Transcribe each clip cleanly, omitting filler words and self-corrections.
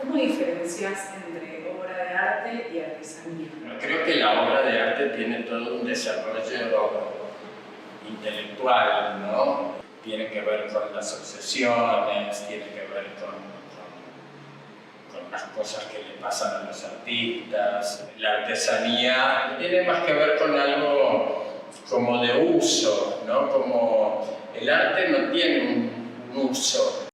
¿Cómo diferencias entre obra de arte y artesanía? Creo que la obra de arte tiene todo un desarrollo intelectual, ¿no? Tiene que ver con las obsesiones, tiene que ver con las cosas que le pasan a los artistas. La artesanía tiene más que ver con algo como de uso, ¿no? Como el arte no tiene un uso.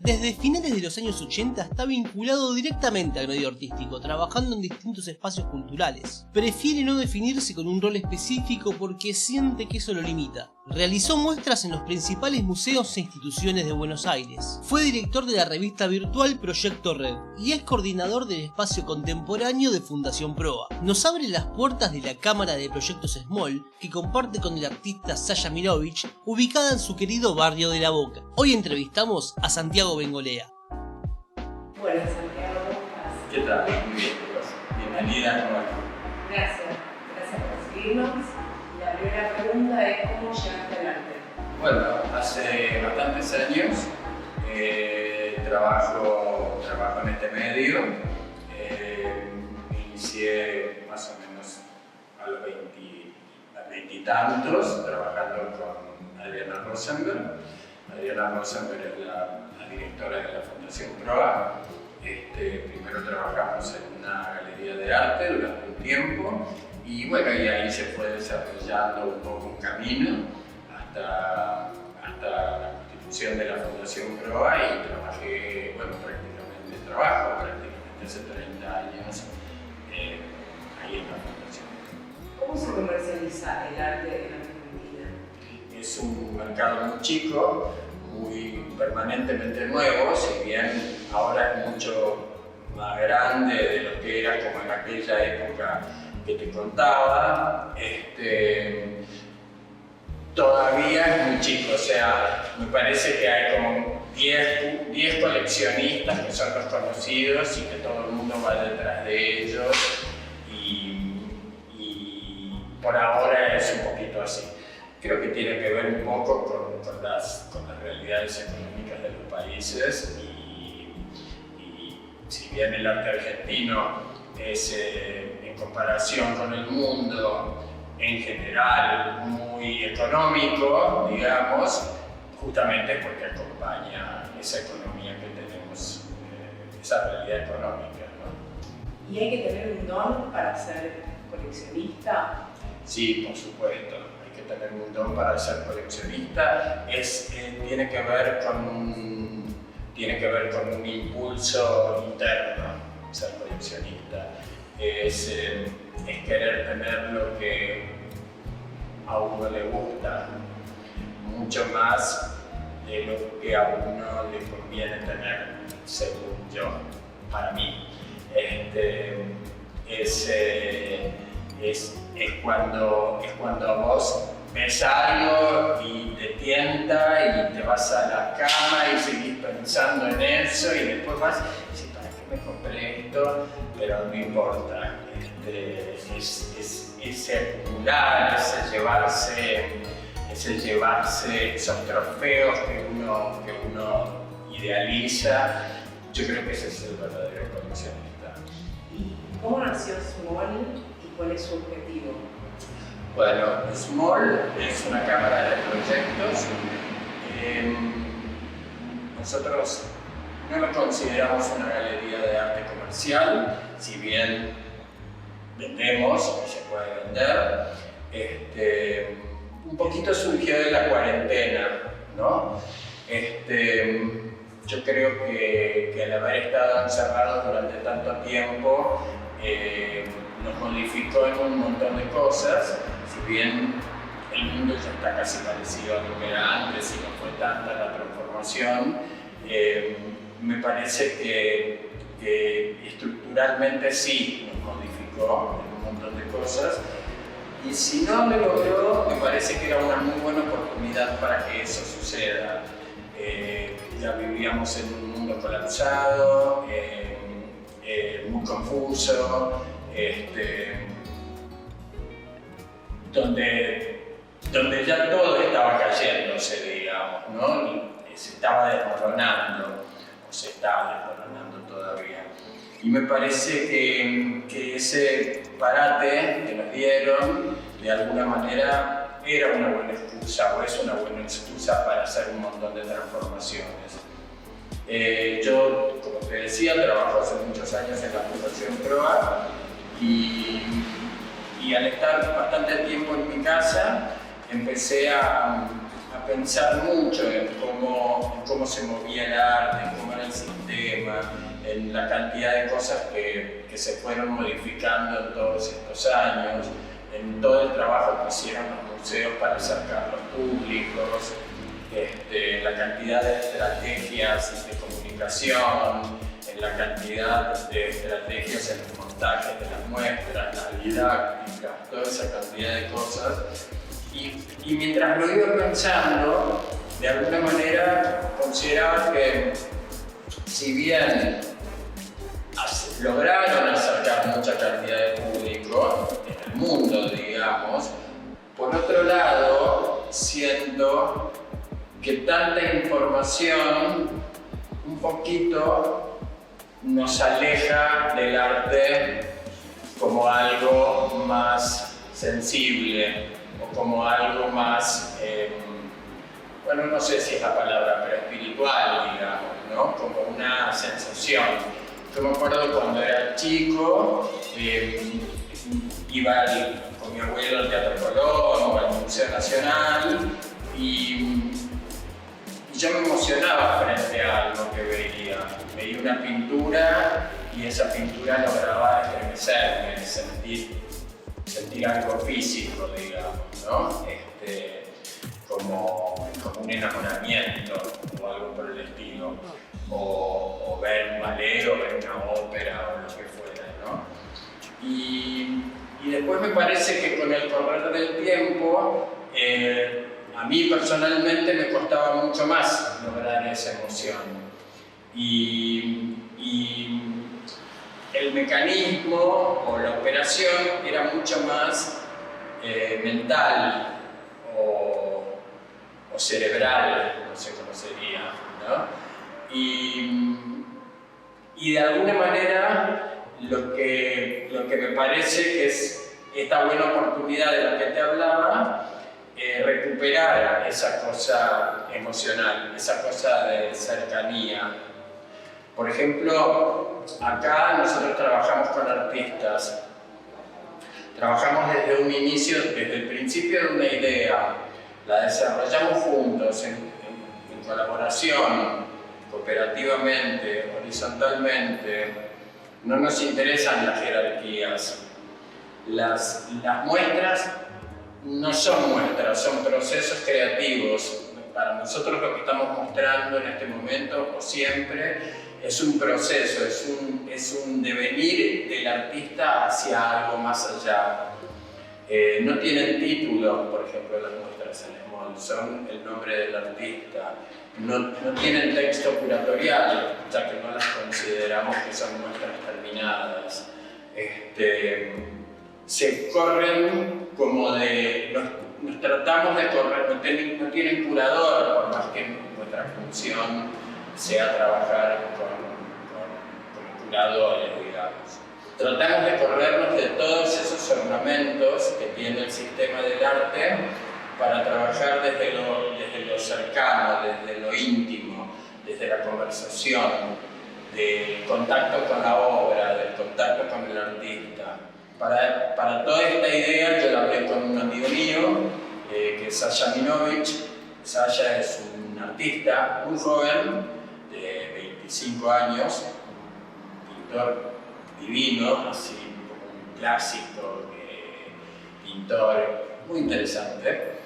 Desde finales de los años 80 está vinculado directamente al medio artístico, trabajando en distintos espacios culturales. Prefiere no definirse con un rol específico porque siente que eso lo limita. Realizó muestras en los principales museos e instituciones de Buenos Aires. Fue director de la revista virtual Proyecto Red y es coordinador del espacio contemporáneo de Fundación Proa. Nos abre las puertas de la Cámara de Proyectos Small que comparte con el artista Sasha Mirovich, ubicada en su querido barrio de La Boca. Hoy entrevistamos a Santiago Bengolea. Bueno, Santiago, ¿cómo estás? ¿Qué tal? Muy bien, bienvenida a nuevo. Gracias por recibirnos. La primera pregunta es ¿cómo llegaste al arte? Bueno, hace bastantes años trabajo en este medio. Inicié más o menos a los 20 y tantos trabajando con Adriana Rosenberg. Adriana Rosenberg es la directora de la Fundación Proa. Primero trabajamos en una galería de arte durante un tiempo y bueno, y ahí se fue desarrollando un poco un camino hasta la constitución de la Fundación Proa y trabajé, bueno, trabajo prácticamente hace 30 años ahí en la Fundación. ¿Cómo se comercializa el arte en Argentina? Es un mercado muy chico, muy permanentemente nuevo, si bien ahora es mucho más grande de lo que era como en aquella época que te contaba, todavía es muy chico, o sea, me parece que hay como 10 coleccionistas que son los conocidos y que todo el mundo va detrás de ellos y por ahora es un poquito así. Creo que tiene que ver un poco con las realidades económicas de los países y si bien el arte argentino es en comparación con el mundo en general muy económico, digamos, justamente porque acompaña esa economía que tenemos, esa realidad económica, ¿no? ¿Y hay que tener un don para ser coleccionista? Sí, por supuesto. Tener un don para ser coleccionista tiene que ver con un impulso interno. Ser coleccionista es querer tener lo que a uno le gusta mucho más de lo que a uno le conviene tener, según yo, para mí. Es cuando vos ves algo y te tienta y te vas a la cama y seguís pensando en eso y después vas y dices, ¿para qué me compré esto? Pero no importa, ese acumular, ese llevarse esos trofeos que uno idealiza, yo creo que ese es el verdadero coleccionista. ¿Y cómo nació Small? ¿Cuál es su objetivo? Bueno, Small es una cámara de proyectos. Nosotros no lo consideramos una galería de arte comercial, si bien vendemos y se puede vender. Un poquito surgió de la cuarentena, ¿no? Yo creo que al haber estado encerrados durante tanto tiempo, nos modificó en un montón de cosas, si bien el mundo ya está casi parecido a lo que era antes y no fue tanta la transformación, me parece que estructuralmente sí nos modificó en un montón de cosas y si no lo logró, me parece que era una muy buena oportunidad para que eso suceda. Ya vivíamos en un mundo colapsado, muy confuso, donde donde ya todo estaba cayéndose, digamos, ¿no? Y se estaba desmoronando, o se está desmoronando todavía. Y me parece que ese parate que nos dieron, de alguna manera, era una buena excusa, o es una buena excusa para hacer un montón de transformaciones. Yo, como te decía, trabajo hace muchos años en la Fundación PROA y al estar bastante tiempo en mi casa, empecé a pensar mucho en cómo se movía el arte, en cómo era el sistema, en la cantidad de cosas que se fueron modificando en todos estos años, en todo el trabajo que hicieron los museos para acercar los públicos, la cantidad de estrategias de comunicación, en la cantidad de estrategias en los montajes de las muestras, las didácticas, toda esa cantidad de cosas. Y mientras lo iba pensando, de alguna manera consideraba que si bien lograron acercar mucha cantidad de público en el mundo, digamos, por otro lado siento que tanta información un poquito nos aleja del arte como algo más sensible o como algo más, bueno, no sé si es la palabra, pero espiritual, digamos, ¿no? Como una sensación. Yo me acuerdo cuando era chico, iba con mi abuelo al Teatro Colón o al Museo Nacional y yo me emocionaba frente a algo que veía. Veía una pintura y esa pintura lograba estremecerme, sentir algo físico, digamos, ¿no? Como un enamoramiento o algo por el estilo. O ver un ballet o ver una ópera o lo que fuera, ¿no? Y después me parece que con el correr del tiempo, a mí personalmente me costaba mucho más lograr esa emoción. Y el mecanismo o la operación era mucho más mental o cerebral, no sé cómo sería, ¿no? Y de alguna manera lo que me parece que es esta buena oportunidad de la que te hablaba, recuperar esa cosa emocional, esa cosa de cercanía. Por ejemplo, acá nosotros trabajamos con artistas, trabajamos desde un inicio, desde el principio de una idea, la desarrollamos juntos en colaboración, cooperativamente, horizontalmente. No nos interesan las jerarquías. Las muestras no son muestras, son procesos creativos. Para nosotros lo que estamos mostrando en este momento o siempre es un proceso, es un devenir del artista hacia algo más allá. No tienen títulos, por ejemplo, las muestras en Small, son el nombre del artista. No tienen texto curatorial, ya que no las consideramos que son muestras terminadas. Se corren como de... Nos tratamos de correr, no tienen curador, por más que nuestra función sea trabajar con curadores, digamos. Tratamos de corrernos de todos esos ornamentos que tiene el sistema del arte para trabajar desde lo cercano, desde lo íntimo, desde la conversación, del contacto con la obra, del contacto con el artista. Para toda esta idea yo la hablé con un amigo mío, que es Sasha Minovich. Sasha es un artista muy joven, de 25 años, pintor divino, así como un clásico, pintor muy interesante,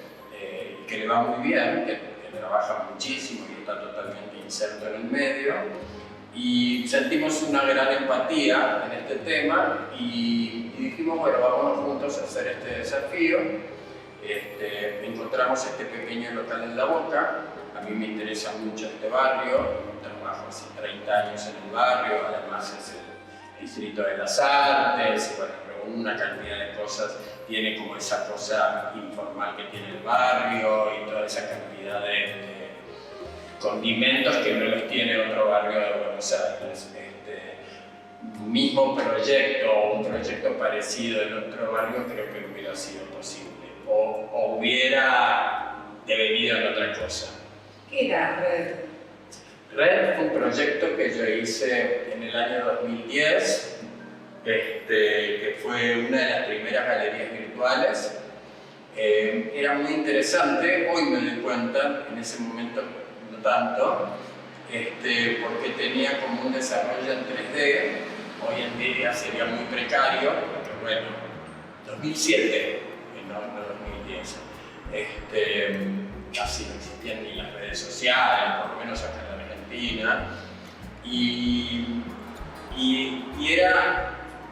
que le va muy bien, que trabaja muchísimo y está totalmente inserto en el medio. Y sentimos una gran empatía en este tema y dijimos, bueno, vamos juntos a hacer este desafío. Encontramos este pequeño local en La Boca. A mí me interesa mucho este barrio, trabajo hace 30 años en el barrio, además es el distrito de las artes, y bueno, una cantidad de cosas tiene como esa cosa informal que tiene el barrio y toda esa cantidad de condimentos que no los tiene otro barrio de Buenos Aires. Mismo proyecto o un proyecto parecido en otro barrio creo que no hubiera sido posible o hubiera devenido en otra cosa. ¿Qué era Red? Red fue un proyecto que yo hice en el año 2010, que fue una de las primeras galerías virtuales. Era muy interesante, hoy me doy cuenta, en ese momento no tanto, porque tenía como un desarrollo en 3D. Hoy en día sería muy precario, porque bueno, 2007, no 2010, casi no existían ni las redes sociales, por lo menos acá en la Argentina,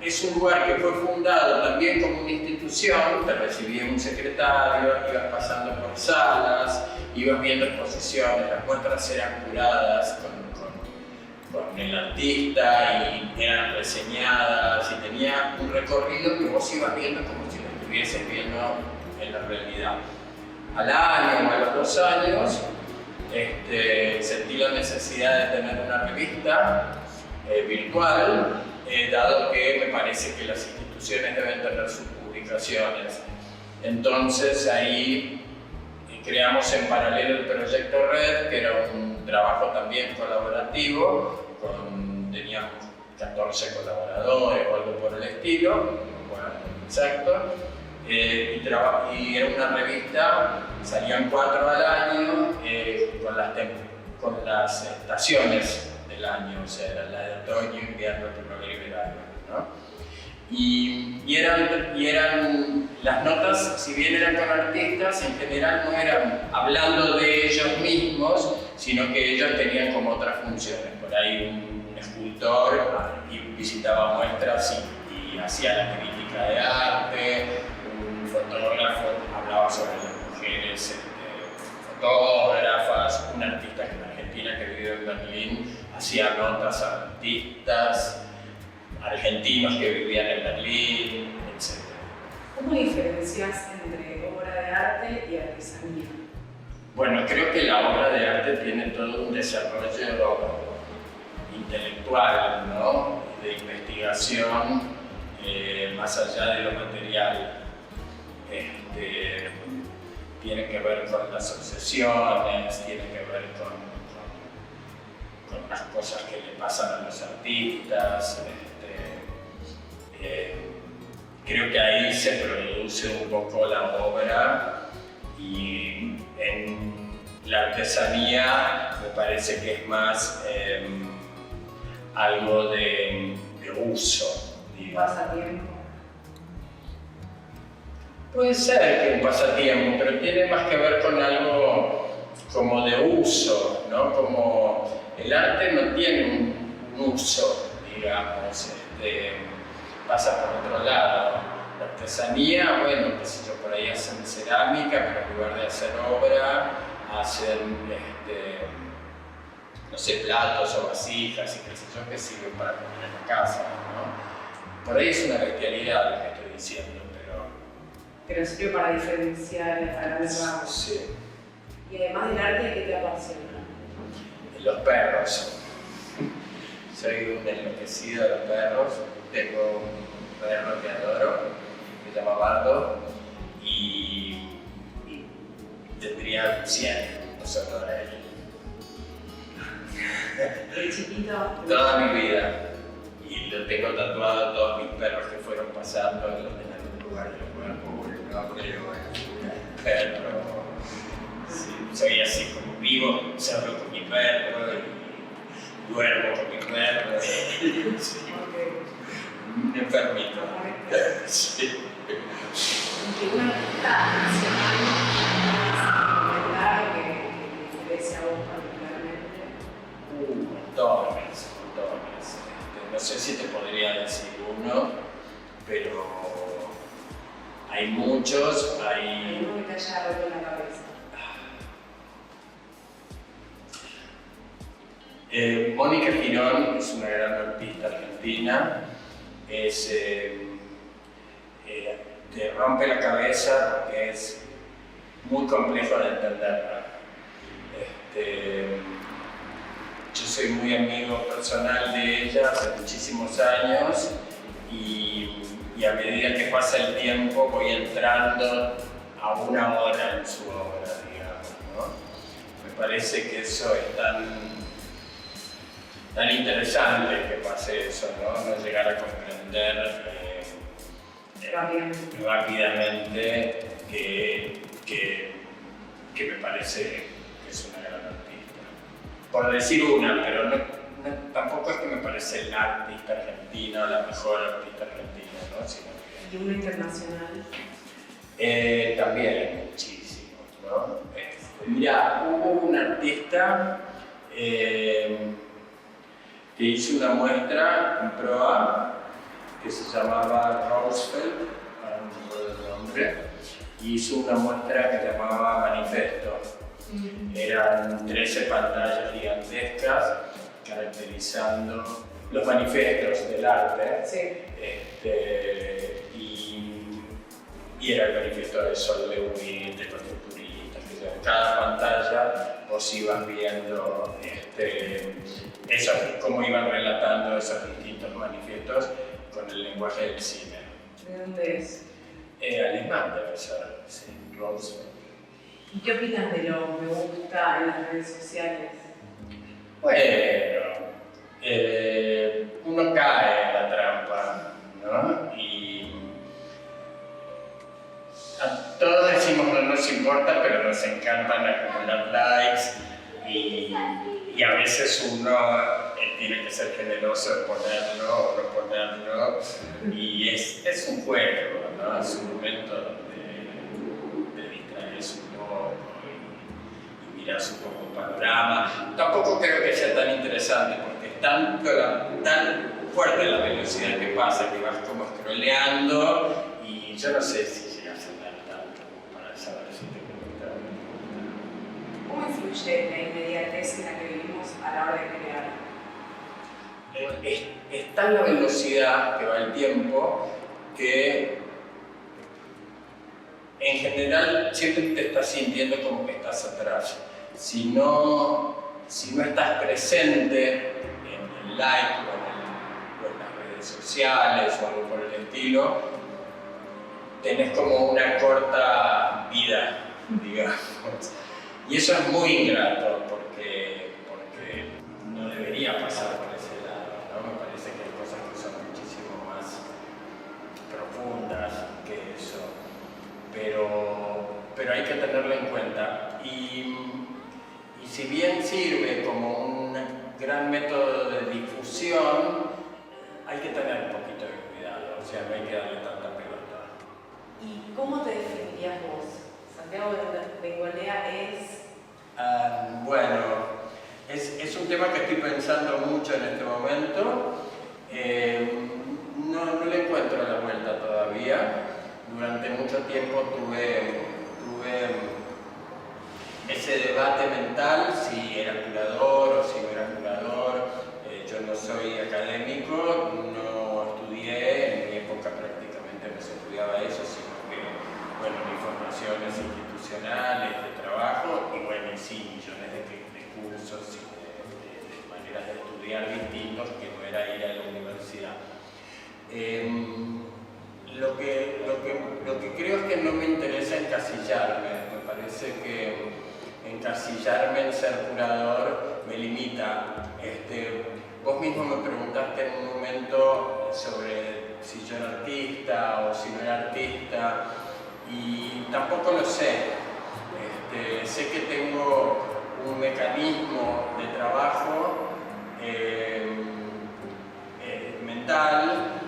es un lugar que fue fundado también como una institución, te recibía un secretario, ibas pasando por salas, ibas viendo exposiciones, las muestras eran curadas con el artista y eran reseñadas y tenía un recorrido que vos ibas viendo como si lo estuvieses viendo en la realidad. Al año o a los 2 años sentí la necesidad de tener una revista virtual, dado que me parece que las instituciones deben tener sus publicaciones. Entonces ahí creamos en paralelo el proyecto Red, que era un trabajo también colaborativo, teníamos 14 colaboradores o algo por el estilo, bueno, exacto, y era una revista, salían 4 al año con las estaciones del año, o sea, era la de otoño, invierno, primavera y verano, ¿no? Y eran las notas, si bien eran con artistas, en general no eran hablando de ellos mismos, sino que ellos tenían como otras funciones. Por ahí un escultor visitaba muestras y hacía la crítica de arte, un fotógrafo hablaba sobre las mujeres fotógrafas, un artista en Argentina que vive en Berlín hacía notas a artistas argentinos que vivían en Berlín, etc. ¿Cómo diferencias entre obra de arte y artesanía? Bueno, creo que la obra de arte tiene todo un desarrollo intelectual, ¿no? De investigación, más allá de lo material. Tiene que ver con las obsesiones, tiene que ver con las cosas que le pasan a los artistas. Creo que ahí se produce un poco la obra y en la artesanía me parece que es más algo de uso, digamos. ¿Pasatiempo? Puede ser que un pasatiempo, pero tiene más que ver con algo como de uso, ¿no? Como el arte no tiene un uso, digamos, pasa por otro lado. La artesanía, bueno, qué sé yo, por ahí hacen cerámica, pero en lugar de hacer obra, hacen, no sé, platos o vasijas y qué sé yo, que sirven para comer en la casa, ¿no? Por ahí es una bestialidad lo que estoy diciendo, Pero sirve para diferenciar a grandes rasgos. sí. Y además del arte, ¿qué te apasiona? Los perros. Soy un enloquecido de los perros. Tengo un perro que adoro, que se llama Bardo, y tendría 100, no solo a él. ¿De chiquito? Toda mi vida. Y lo tengo tatuado a todos mis perros que fueron pasando, los tengo en un lugar del cuerpo, el cabrero, el perro. Sí, soy así como vivo, salgo con mi perro y duermo con mi perro. Sí. Un enfermito. Sí. ¿Y una artista nacional recomendar que te interese a vos particularmente? Montones. No sé si te podría decir uno, pero hay muchos, hay... Uno que te haya roto la cabeza. Mónica Girón es una gran artista argentina, te rompe la cabeza porque es muy complejo de entenderla. Yo soy muy amigo personal de ella hace muchísimos años y a medida que pasa el tiempo voy entrando a una hora en su obra, digamos, ¿no? Me parece que eso es tan interesante que pase eso, ¿no? No llegar a comprender rápidamente que me parece que es una gran artista. Por decir una, pero tampoco es que me parece la artista argentina o la mejor artista argentina, ¿no? Sino que, ¿Y una internacional? También muchísimo, ¿no? Mira, hubo un artista que hizo una muestra en Proa que se llamaba Roosevelt, ahora no me acuerdo el nombre, y hizo una muestra que se llamaba Manifesto. Eran 13 pantallas gigantescas caracterizando los manifiestos del arte. Sí. Y era el manifiesto del Sol de Witt, de los futuristas, que en cada pantalla vos ibas viendo cómo iban relatando esos distintos manifiestos con el lenguaje del cine. ¿De dónde es? Alemán debe ser, sí, Roosevelt. ¿Y qué opinas de lo me gusta en las redes sociales? Bueno, uno cae en la trampa, ¿no? Y a todos decimos no nos importa, pero nos encantan acumular likes y a veces uno tiene que ser generoso en ponerlo o no ponerlo y es un juego, ¿no? Es un momento de distraerse un poco y miras un poco el panorama. Tampoco creo que sea tan interesante porque es tan fuerte la velocidad que pasa que vas como scrolleando y yo no sé si llegas a dar tanto para saber si te gusta o no. ¿Cómo influye la inmediatez en la que vivimos a la hora de crear? Es tan la velocidad que va el tiempo que en general siempre te estás sintiendo como que estás atrás. Si no estás presente en el like o en las redes sociales o algo por el estilo, tenés como una corta vida, digamos. Y eso es muy ingrato porque no debería pasar por ese lado, ¿no? Me parece que hay cosas que son muchísimo más profundas que eso, pero hay que tenerlo en cuenta. Y si bien sirve como un gran método de difusión, hay que tener un poquito de cuidado, o sea, no hay que darle tanta pelota. ¿Y cómo te definirías vos? Santiago Bengolea es... Bueno, es un tema que estoy pensando mucho en este momento. No le encuentro la vuelta todavía. Durante mucho tiempo tuve ese debate mental, si era curador o si no era curador. Yo no soy académico, no estudié, en mi época prácticamente no se estudiaba eso, sino que, bueno, mi formación es institucional, es de trabajo, y bueno, y sí, millones de cursos y de maneras de estudiar distintos que no era ir a la universidad. Lo que creo es que no me interesa encasillarme. Me parece que encasillarme en ser curador me limita. Vos mismo me preguntaste en un momento sobre si yo era artista o si no era artista y tampoco lo sé. Sé que tengo un mecanismo de trabajo mental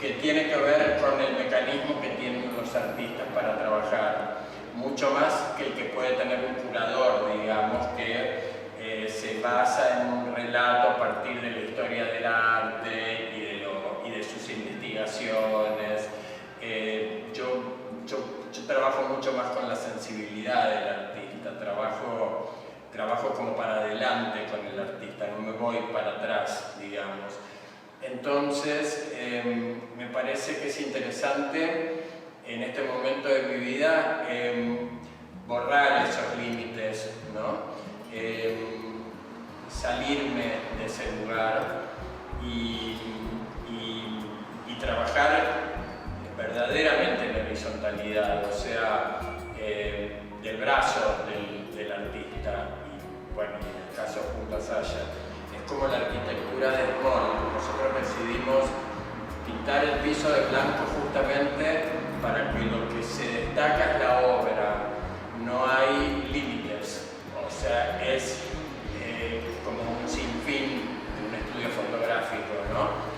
que tiene que ver con el mecanismo que tienen los artistas para trabajar, mucho más que el que puede tener un curador, digamos, que se basa en un relato a partir de la historia del arte y de sus investigaciones. Yo trabajo mucho más con la sensibilidad del artista, trabajo como para adelante con el artista, no me voy para atrás, digamos. Entonces, me parece que es interesante en este momento de mi vida borrar esos límites, ¿no? Salirme de ese lugar y trabajar verdaderamente en la horizontalidad, o sea, del brazo del artista, y bueno, en el caso junto a Sasha. Es como la arquitectura de Small. Nosotros decidimos pintar el piso de blanco justamente para que lo que se destaca es la obra, no hay límites, o sea, es como un sinfín de un estudio fotográfico, ¿no?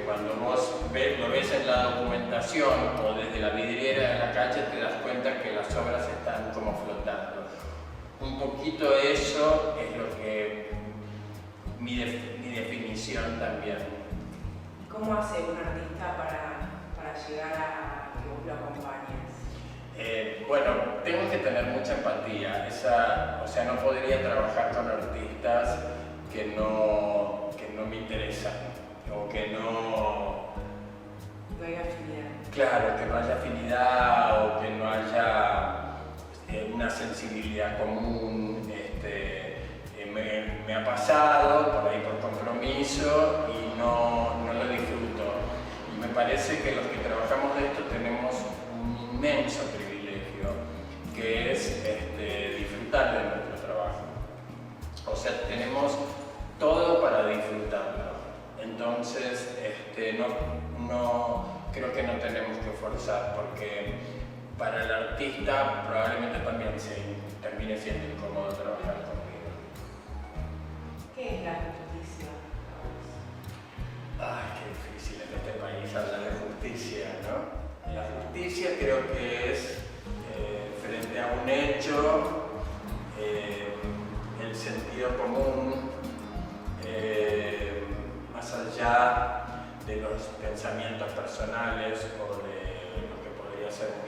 Cuando vos lo ves en la documentación o desde la vidriera de la calle te das cuenta que las obras están como flotando. Un poquito eso es lo que mi definición también. ¿Cómo hace un artista para llegar a que vos lo acompañes? Bueno, tengo que tener mucha empatía. O sea, no podría trabajar con artistas que no me interesan o que no hay afinidad. Claro, que no haya afinidad o que no haya una sensibilidad común. Me ha pasado por ahí por compromiso y no lo disfruto. Y me parece que los que trabajamos de esto tenemos un inmenso privilegio, que es disfrutar de nuestro trabajo. O sea, tenemos todo para disfrutarlo. Entonces, creo que no tenemos que forzar, porque para el artista probablemente también termine siendo incómodo trabajar conmigo. ¿Qué es la justicia? Ay, qué difícil en este país hablar de justicia, ¿no? La justicia creo que es frente a un hecho, el sentido común, más allá de los pensamientos personales o de lo que podría ser un